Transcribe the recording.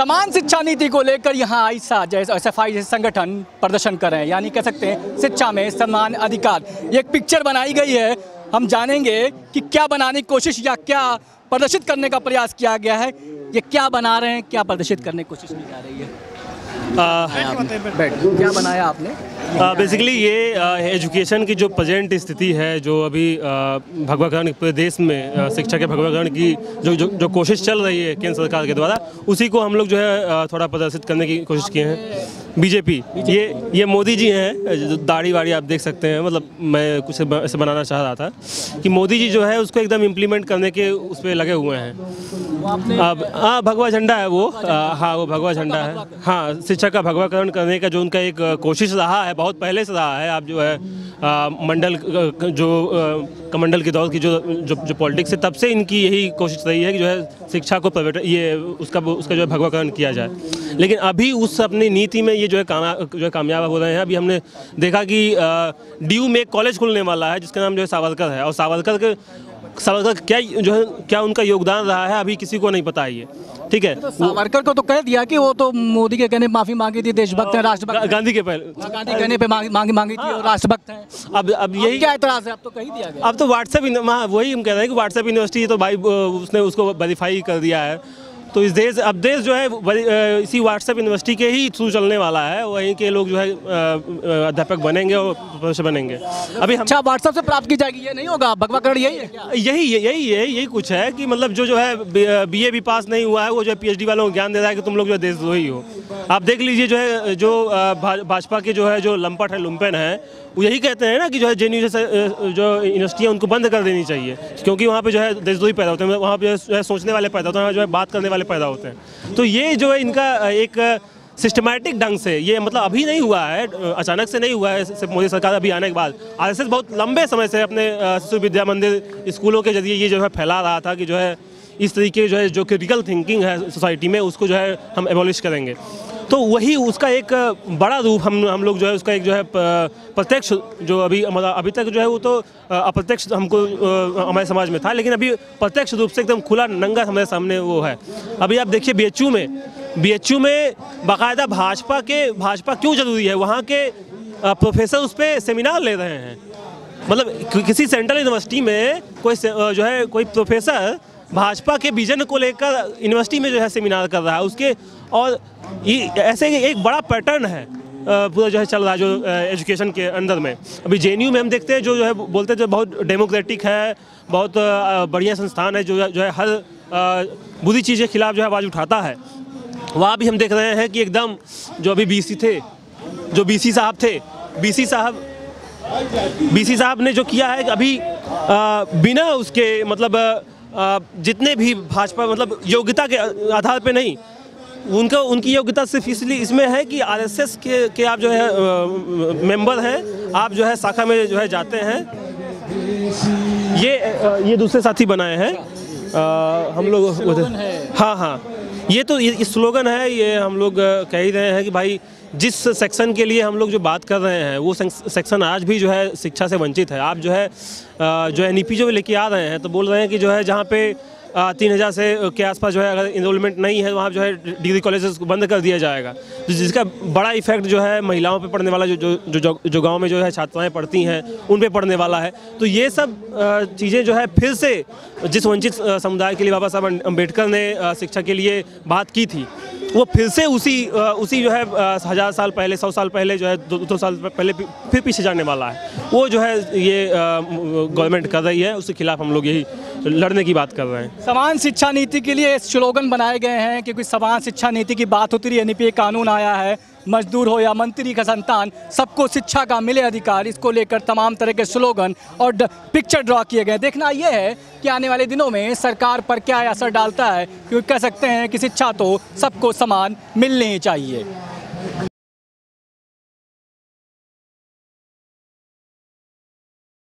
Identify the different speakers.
Speaker 1: समान शिक्षा नीति को लेकर यहाँ आइसा जैसे एसएफआई जैसे संगठन प्रदर्शन कर रहे हैं, यानी कह सकते हैं शिक्षा में समान अधिकार। ये एक पिक्चर बनाई गई है, हम जानेंगे कि क्या बनाने की कोशिश या क्या प्रदर्शित करने का प्रयास किया गया है। ये क्या बना रहे हैं, क्या प्रदर्शित करने की कोशिश की जा रही है? क्या बनाया आपने?
Speaker 2: बेसिकली ये एजुकेशन की जो प्रेजेंट स्थिति है, जो अभी भगवाकरण पूरे देश में शिक्षा के भगवाकरण की जो कोशिश चल रही है केंद्र सरकार के द्वारा, उसी को हम लोग जो है थोड़ा प्रदर्शित करने की कोशिश किए हैं। बीजेपी ये मोदी जी हैं, जो दाढ़ी वाड़ी आप देख सकते हैं, मतलब मैं कुछ ऐसे बनाना चाह रहा था कि मोदी जी जो है उसको एकदम इम्प्लीमेंट करने के उस पर लगे हुए हैं। अब हाँ, भगवा झंडा है वो, हाँ वो भगवा झंडा है, हाँ शिक्षा का भगवाकरण करने का जो उनका एक कोशिश रहा है, बहुत पहले से रहा है। आप जो है मंडल कमंडल के दौर की जो पॉलिटिक्स है, तब से इनकी यही कोशिश रही है कि जो है शिक्षा को उसका जो है भगवाकरण किया जाए। लेकिन अभी उस अपनी नीति में ये जो है कामयाब हो रहे हैं। अभी हमने देखा कि डीयू में एक कॉलेज खुलने वाला है जिसका नाम जो है सावरकर है, और सावरकर क्या उनका योगदान रहा है अभी किसी को नहीं पता है ये, ठीक है।
Speaker 1: तो सावरकर को तो कह दिया कि वो तो मोदी के कहने पे माफी मांगी थी, देशभक्त है, राष्ट्रभक्त।
Speaker 2: गांधी के कहने
Speaker 1: पे मांगी थी और राष्ट्रभक्त है। अब यही क्या एतराज है? अब तो कह दिया गया।
Speaker 2: अब तो व्हाट्सएप, वही हम कह रहे हैं कि व्हाट्सएप यूनिवर्सिटी तो भाई उसने उसको वेरीफाई कर दिया है। तो अब देश जो है इसी व्हाट्सएप यूनिवर्सिटी के ही थ्रू चलने वाला है। वहीं के लोग जो है अध्यापक बनेंगे और प्रोफेसर बनेंगे। अभी अच्छा
Speaker 1: व्हाट्सएप से प्राप्त की जाएगी, ये नहीं होगा? भगवाकरण यही है क्या?
Speaker 2: यही कुछ है कि मतलब जो है बीए भी पास नहीं हुआ है, वो जो है पीएचडी वालों को ज्ञान दे रहा है कि तुम लोग जो है देशद्रोही हो। आप देख लीजिए जो भाजपा के जो है जो लंपट है, लुम्पेन है, वो यही कहते हैं ना कि जो है जेएनयू जैसे जो यूनिवर्सिटी है उनको बंद कर देनी चाहिए, क्योंकि वहाँ पे जो है देशद्रोही पैदा होते हैं, वहाँ पे जो है सोचने वाले पैदा होते हैं, जो है बात करने वाले पैदा होते हैं। तो ये जो है इनका एक सिस्टमैटिक ढंग से, ये मतलब अभी नहीं हुआ है, अचानक से नहीं हुआ है सिर्फ मोदी सरकार अभी आने के बाद। आरएसएस बहुत लंबे समय से अपने शिशु विद्या मंदिर स्कूलों के जरिए ये जो है फैला रहा था कि जो है इस तरीके जो क्रिटिकल थिंकिंग है सोसाइटी में, उसको जो है हम एबॉलिश करेंगे। तो वही उसका एक बड़ा रूप हम लोग जो है उसका एक जो है प्रत्यक्ष जो अभी तक जो है वो तो अप्रत्यक्ष हमको हमारे समाज में था, लेकिन अभी प्रत्यक्ष रूप से एकदम खुला नंगा हमारे सामने वो है। अभी आप देखिए बीएचयू में बाकायदा भाजपा क्यों जरूरी है, वहाँ के प्रोफेसर उस पर सेमिनार ले रहे हैं। मतलब किसी सेंट्रल यूनिवर्सिटी में कोई प्रोफेसर भाजपा के विजन को लेकर यूनिवर्सिटी में जो है सेमिनार कर रहा है उसके, और ऐसे एक बड़ा पैटर्न है पूरा जो है चल रहा है जो एजुकेशन के अंदर में। अभी जेएनयू में हम देखते हैं जो है बोलते हैं जो बहुत डेमोक्रेटिक है, बहुत बढ़िया संस्थान है, जो है हर बुरी चीज़ के खिलाफ जो है आवाज़ उठाता है। वहाँ भी हम देख रहे हैं कि एकदम जो अभी बीसी साहब ने जो किया है अभी बिना उसके मतलब जितने भी भाजपा मतलब योग्यता के आधार पे नहीं, उनकी योग्यता सिर्फ इसलिए इसमें है कि आरएसएस के आप जो है मेंबर हैं, आप जो है शाखा में जो है जाते हैं। ये दूसरे साथी बनाए हैं हम लोग, हाँ ये स्लोगन है। ये हम लोग कह ही रहे हैं कि भाई जिस सेक्शन के लिए हम लोग जो बात कर रहे हैं वो सेक्शन आज भी जो है शिक्षा से वंचित है। आप जो है एनईपी जो लेके आ रहे हैं तो बोल रहे हैं कि जो है जहाँ पे 3000 से के आसपास जो है अगर इनरोलमेंट नहीं है वहाँ जो है डिग्री कॉलेजेस को बंद कर दिया जाएगा, तो जिसका बड़ा इफेक्ट जो है महिलाओं पे पड़ने वाला, जो गांव में जो है छात्राएं पढ़ती हैं उन पे पड़ने वाला है। तो ये सब चीज़ें जो है फिर से जिस वंचित समुदाय के लिए बाबा साहब अम्बेडकर ने शिक्षा के लिए बात की थी, वो फिर से उसी जो है 1000 साल पहले, 100 साल पहले जो है 200 साल पहले फिर पीछे जाने वाला है। वो जो है ये गवर्नमेंट कर रही है, उसके खिलाफ हम लोग यही लड़ने की बात कर रहे हैं।
Speaker 1: समान शिक्षा नीति के लिए स्लोगन बनाए गए हैं, क्योंकि समान शिक्षा नीति की बात होती रही। एनईपी कानून आया है, मजदूर हो या मंत्री का संतान, सबको शिक्षा का मिले अधिकार, इसको लेकर तमाम तरह के स्लोगन और पिक्चर ड्रॉ किए गए। देखना यह है कि आने वाले दिनों में सरकार पर क्या असर डालता है, क्योंकि कह सकते हैं कि शिक्षा तो सबको समान मिलनी ही चाहिए।